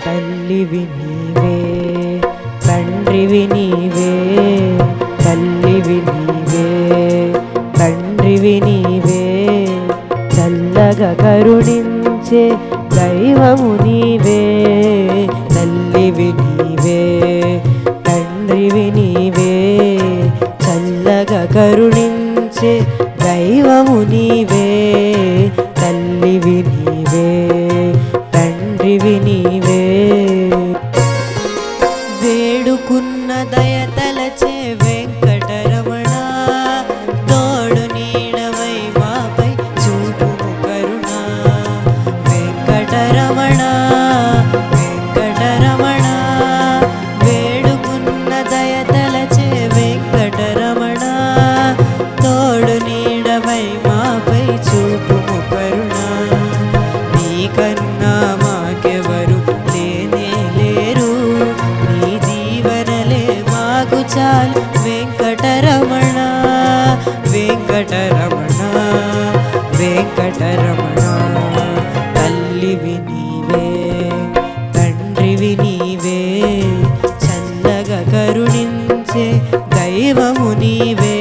తల్లివి నీవే తండ్రివి నీవే, తల్లివి నీవే తండ్రివి నీవే, చల్లగా కరుణించే దైవము నీవే. తల్లివి నీవే తండ్రివి నీవే, చల్లగా కరుణించే దైవము నీవే. తల్లివి నీవే తండ్రివి నీవే. వేడుకున్న దయ తలచే వెంకటరమణ, తోడు నీడవై మాపై చూపుము కరుణ. వెంకటరమణ వెంకటరమణ, వేడుకున్న దయ తలచే వెంకటరమణ, తోడు నీడవై మాపై చూపుము కరుణ. నీకన్నా మాకెవరు లేనే లేరు, నీ దీవెనలే మాకు చాలు వెంకటరమణ. వెంకటరమణ వెంకటరమణ, తల్లివి నీవే తండ్రివి నీవే, చల్లగా కరుణించే దైవము నీవే.